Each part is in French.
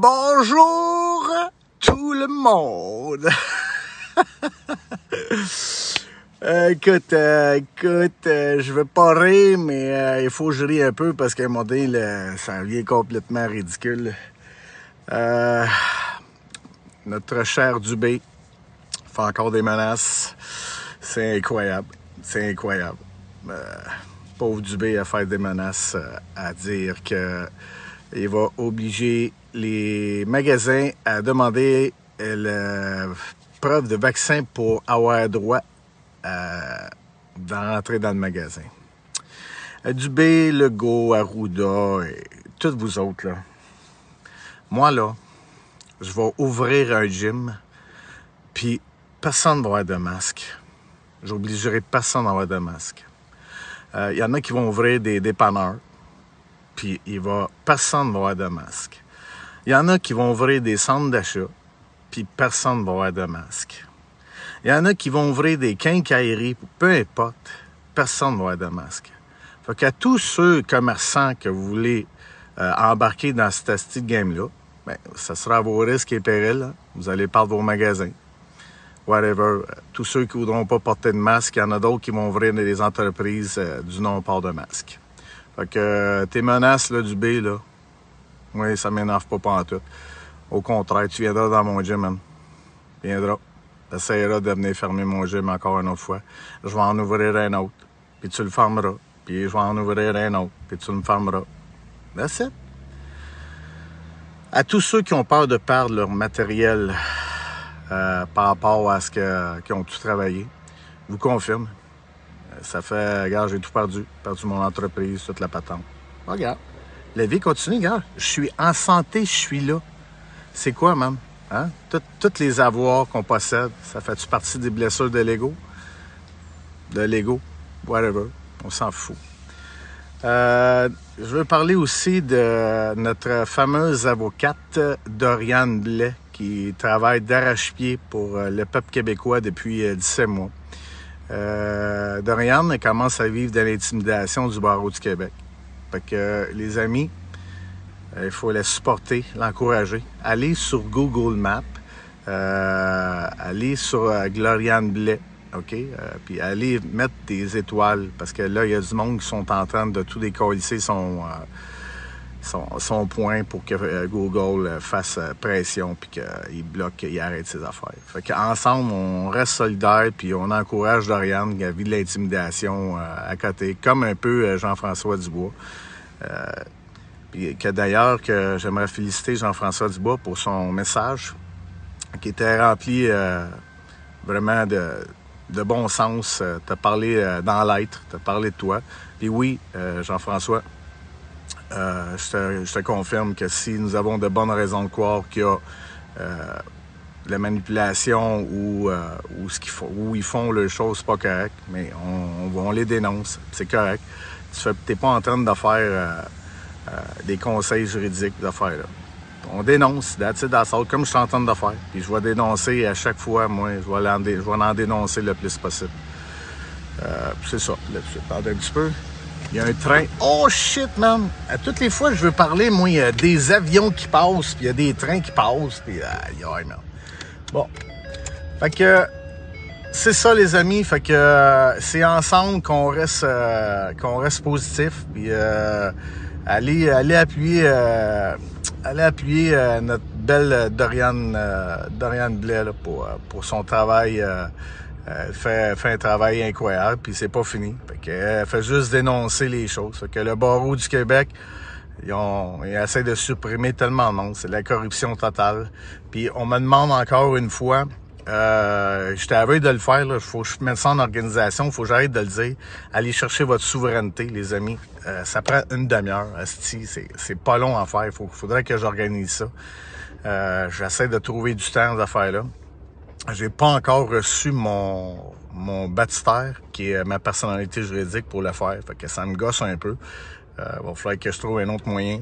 Bonjour tout le monde. Écoute, je veux pas rire, mais il faut que je rie un peu parce qu'à un moment donné, ça devient complètement ridicule. Notre cher Dubé fait encore des menaces. C'est incroyable. C'est incroyable. Pauvre Dubé a fait des menaces à dire que il va obliger les magasins à demander la preuve de vaccin pour avoir droit d'entrer dans le magasin. Dubé, Legault, Arruda, et toutes vous autres, là. Moi, là, je vais ouvrir un gym, puis personne ne va avoir de masque. J'obligerai personne à avoir de masque. Il y en a qui vont ouvrir des dépanneurs, puis personne ne va avoir de masque. Il y en a qui vont ouvrir des centres d'achat, puis personne ne va avoir de masque. Il y en a qui vont ouvrir des quincailleries, peu importe, personne ne va avoir de masque. Fait qu'à tous ceux commerçants que vous voulez embarquer dans cette petite game-là, ben, ça sera à vos risques et périls. Hein. Vous allez perdre vos magasins. Whatever. Tous ceux qui ne voudront pas porter de masque, il y en a d'autres qui vont ouvrir des entreprises du non-port de masque. Fait que tes menaces là, du B, là, moi, ça m'énerve pas pantoute. Au contraire, tu viendras dans mon gym, man. Tu viendras. Tu essaieras de venir fermer mon gym encore une autre fois. Je vais en ouvrir un autre, puis tu le fermeras. Puis je vais en ouvrir un autre, puis tu me fermeras. That's it. À tous ceux qui ont peur de perdre leur matériel par rapport à ce qu'ils ont tout travaillé, je vous confirme. Ça fait, regarde, j'ai tout perdu mon entreprise, toute la patente. Regarde, la vie continue, regarde. Je suis en santé, je suis là. C'est quoi, man? Hein? Toutes les avoirs qu'on possède, ça fait-tu partie des blessures de l'ego? De l'ego? Whatever. On s'en fout. Je veux parler aussi de notre fameuse avocate Doriane Blais qui travaille d'arrache-pied pour le peuple québécois depuis 17 mois. Doriane elle commence à vivre de l'intimidation du barreau du Québec. Fait que les amis, il faut la supporter, l'encourager. Allez sur Google Maps, allez sur Gloriane Blais, OK? Puis allez mettre des étoiles, parce que là, il y a du monde qui sont en train de tout décoller son point pour que Google fasse pression puis qu'il bloque, qu'il arrête ses affaires. Fait qu'ensemble, on reste solidaires puis on encourage Doriane qui a vu de l'intimidation à côté, comme un peu Jean-François Dubois. Puis que d'ailleurs, que j'aimerais féliciter Jean-François Dubois pour son message qui était rempli vraiment de bon sens. T'as parlé dans l'être, t'as parlé de toi. Puis oui, Jean-François, je te confirme que si nous avons de bonnes raisons de croire qu'il y a la manipulation ou ce qu'ils font, où ils font les choses pas correctes, mais on les dénonce, c'est correct. T'es pas en train de faire des conseils juridiques de faire là. On dénonce, comme je suis en train de faire. Puis je vais dénoncer à chaque fois, moi, je vais en dénoncer le plus possible. C'est ça, là-dessus. Attendez un petit peu. Il y a un train. Oh shit, man! À toutes les fois que je veux parler, moi, il y a des avions qui passent, puis il y a des trains qui passent, puis aïe, man. Bon. Fait que c'est ça, les amis. Fait que c'est ensemble qu'on reste positif, puis allez appuyer notre belle Doriane Blais là, pour son travail. Fait un travail incroyable, puis c'est pas fini. Fait qu'elle fait juste dénoncer les choses. Fait que le barreau du Québec, ils essaient de supprimer tellement de monde. C'est la corruption totale. Puis on me demande encore une fois, j'étais à veille de le faire, là, faut que je mette ça en organisation, faut que j'arrête de le dire. Allez chercher votre souveraineté, les amis. Ça prend une demi-heure. C'est pas long à faire. Faudrait que j'organise ça. J'essaie de trouver du temps à faire là. J'ai pas encore reçu mon baptistère, qui est ma personnalité juridique pour le faire. Fait que ça me gosse un peu. Va falloir que je trouve un autre moyen.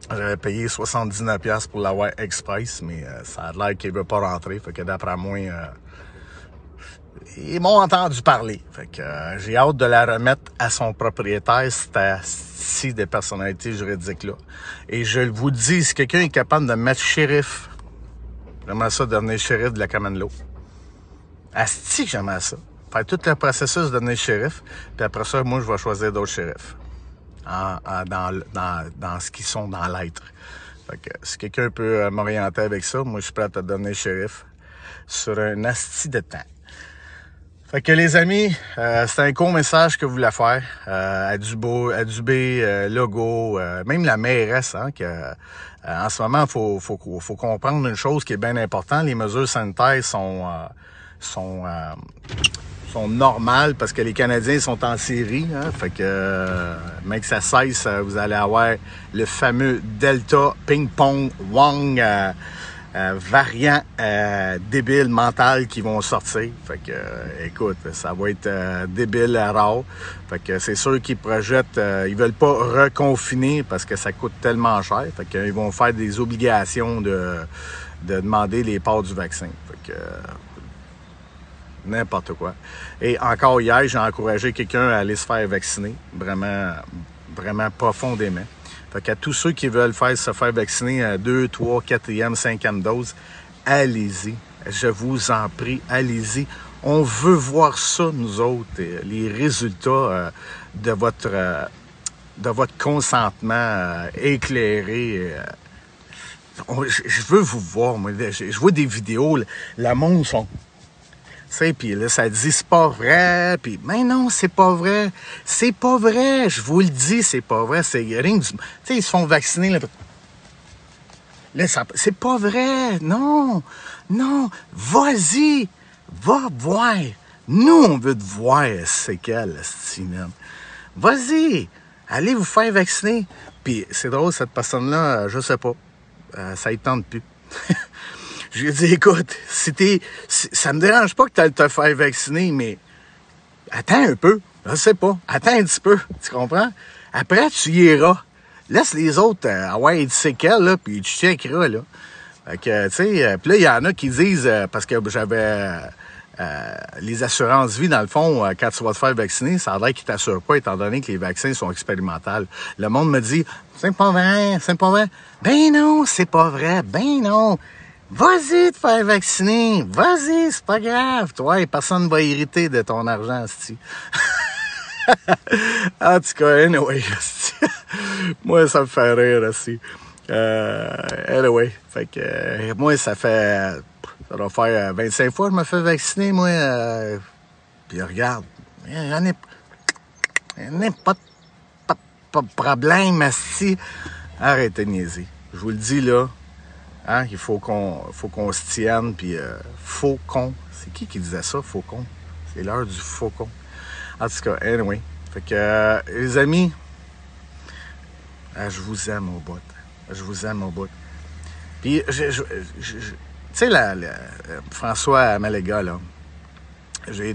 J'avais payé 79$ pour l'avoir express, mais ça a l'air qu'il veut pas rentrer. Fait que d'après moi, ils m'ont entendu parler. Fait que j'ai hâte de la remettre à son propriétaire, cette de personnalité juridique-là. Et je vous le dis, si quelqu'un est capable de mettre shérif, j'aimerais ça devenir shérif de la Common Law. Asti, j'aimerais ça. Faire tout le processus de devenir shérif, puis après ça, moi, je vais choisir d'autres shérifs. Dans ce qu'ils sont dans l'être. Fait que si quelqu'un peut m'orienter avec ça, moi, je suis prêt à te devenir shérif sur un asti de temps. Fait que les amis, c'est un court message que je voulais faire à Dubé, Legault, même la mairesse, hein, que en ce moment, faut comprendre une chose qui est bien importante. Les mesures sanitaires sont normales parce que les Canadiens sont en série. Hein, fait que mais que ça cesse, vous allez avoir le fameux Delta Ping-Pong Wang variant débile mental qui vont sortir. Fait que écoute, ça va être débile rare. Fait que c'est sûr qu'ils projettent, ils veulent pas reconfiner parce que ça coûte tellement cher. Fait qu'ils vont faire des obligations de demander les parts du vaccin. Fait que n'importe quoi. Et encore hier, j'ai encouragé quelqu'un à aller se faire vacciner. Vraiment, vraiment profondément. Fait qu'à tous ceux qui veulent se faire vacciner à 2, 3, 4e, 5e dose, allez-y. Je vous en prie, allez-y. On veut voir ça, nous autres, les résultats de votre consentement éclairé. Je veux vous voir, moi. Je vois des vidéos, le monde sont... Puis là, ça dit, c'est pas vrai. Puis, mais non, c'est pas vrai. C'est pas vrai. Je vous le dis, c'est pas vrai. C'est rien du... Tu sais, ils se font vacciner. Là, c'est pas vrai. Non. Non. Vas-y. Va voir. Nous, on veut te voir. C'est quel, Steven. Vas-y. Allez vous faire vacciner. Puis, c'est drôle, cette personne-là, je sais pas. Ça ne tente plus. Je lui ai dit, écoute, ça me dérange pas que tu ailles te faire vacciner, mais attends un peu, je sais pas, attends un petit peu, tu comprends? Après, tu y iras. Laisse les autres avoir des séquelles, là, puis tu checkeras, là. Fait que, tu sais, puis là, il y en a qui disent, parce que j'avais les assurances vie, dans le fond, quand tu vas te faire vacciner, ça a l'air qu'ils t'assurent pas, étant donné que les vaccins sont expérimentaux. Le monde me dit, c'est pas vrai, c'est pas vrai. Ben non, c'est pas vrai, ben non. Vas-y te faire vacciner. Vas-y, c'est pas grave. Toi, personne ne va hériter de ton argent, c'ti. En tout cas, anyway, moi, ça me fait rire, aussi. Anyway, fait que moi, ça doit faire 25 fois que je me fais vacciner, moi. Puis regarde, il n'y en a pas de problème, c'ti. Arrêtez de niaiser. Je vous le dis, là. Hein, il faut qu'on se tienne, puis faucon. C'est qui disait ça, faucon? C'est l'heure du faucon. En tout cas, anyway. Fait que, les amis, je vous aime au bout. Je vous aime au bout. Puis, tu sais, François Maléga, là, je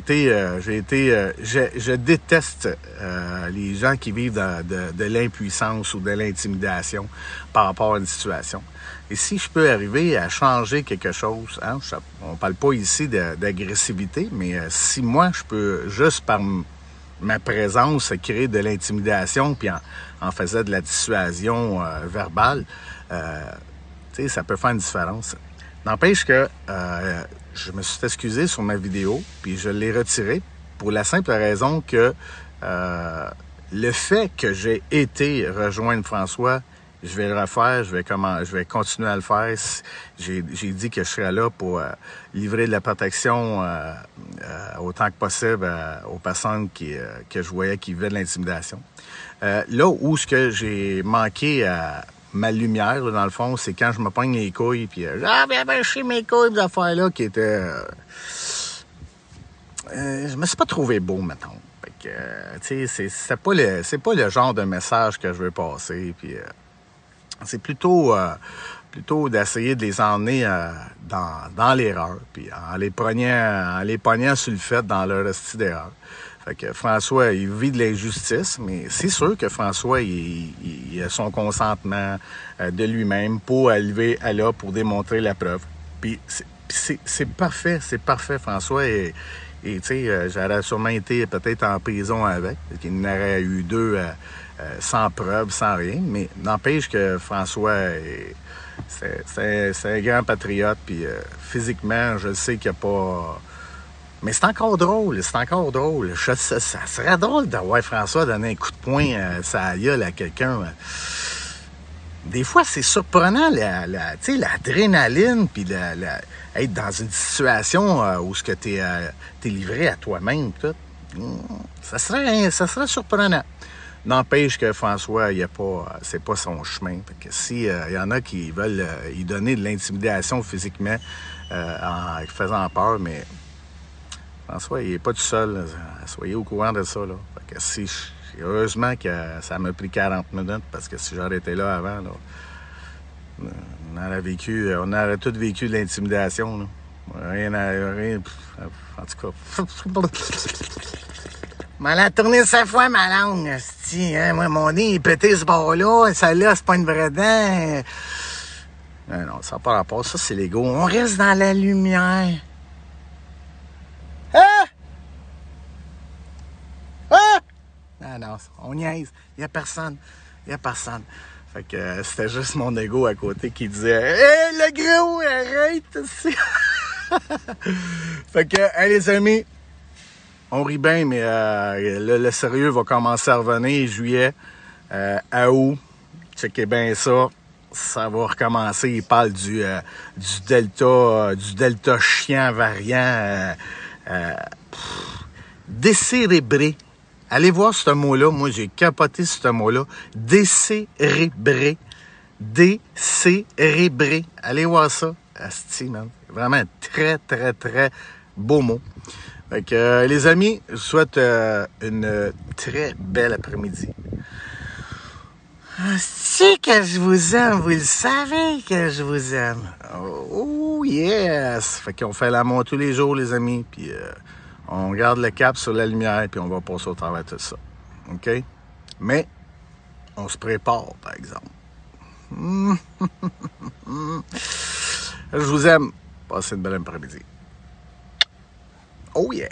déteste les gens qui vivent de l'impuissance ou de l'intimidation par rapport à une situation. Et si je peux arriver à changer quelque chose, hein, on parle pas ici d'agressivité, mais si moi, je peux juste par ma présence créer de l'intimidation puis en faisant de la dissuasion verbale, tu sais, ça peut faire une différence. N'empêche que je me suis excusé sur ma vidéo, puis je l'ai retirée pour la simple raison que le fait que j'ai été rejoindre François, je vais le refaire, je vais continuer à le faire. J'ai dit que je serais là pour livrer de la protection autant que possible aux personnes que je voyais qui vivaient de l'intimidation. Là où ce que j'ai manqué à ma lumière, là, dans le fond, c'est quand je me pogne les couilles, puis bien chez mes couilles, des affaires-là qui étaient... je me suis pas trouvé beau, mettons. Fait que, tu sais, c'est pas le genre de message que je veux passer, puis c'est plutôt d'essayer de les emmener dans l'erreur, puis en les pognant sur le fait dans leur style d'erreur. Fait que François, il vit de l'injustice, mais c'est sûr que François, il a son consentement de lui-même pour arriver à là, pour démontrer la preuve. Puis c'est parfait, François. Et tu sais, j'aurais sûrement été peut-être en prison avec. Il y en aurait eu deux sans preuve, sans rien. Mais n'empêche que François, c'est un grand patriote. Puis physiquement, je sais qu'il n'y a pas... Mais c'est encore drôle, c'est encore drôle. Ça serait drôle d'avoir François donner un coup de poing ça gueule à quelqu'un. Des fois, c'est surprenant, l'adrénaline, puis être dans une situation où tu es livré à toi-même. Tout. Ça serait surprenant. N'empêche que François, c'est pas son chemin. Fait que si y en a qui veulent y donner de l'intimidation physiquement en faisant peur, mais François, il n'est pas tout seul. Là. Soyez au courant de ça. Là. Fait que heureusement que ça m'a pris 40 minutes parce que si j'aurais été là avant, là, on aurait tous vécu de l'intimidation. Là. Rien. En tout cas. M'en a tourné 5 fois ma langue. Hein? Moi, mon nez est pété ce bord-là. Celle-là, c'est pas une vraie dent. Non, ça n'a pas rapport. Ça, c'est l'ego. On reste dans la lumière. Ah! Ah! Non, on niaise. Il n'y a personne. Fait que c'était juste mon ego à côté qui disait « Hé, le gros, arrête! » Fait que, hey, les amis, on rit bien, mais le sérieux va commencer à revenir juillet, à août. Checkez bien ça. Ça va recommencer. Il parle du delta chien variant décérébré. Allez voir ce mot-là. Moi, j'ai capoté ce mot-là. Décérébré. Décérébré. Allez voir ça. Asti, man. Vraiment un très, très, très beau mot. Fait que, les amis, je vous souhaite une très belle après-midi. C'est que je vous aime. Vous le savez que je vous aime. Oh, yes! Fait qu'on fait l'amour tous les jours, les amis. Puis, on garde le cap sur la lumière, puis on va passer au travers de tout ça. OK? Mais, on se prépare, par exemple. Je vous aime. Passez une belle après-midi. Oh yeah!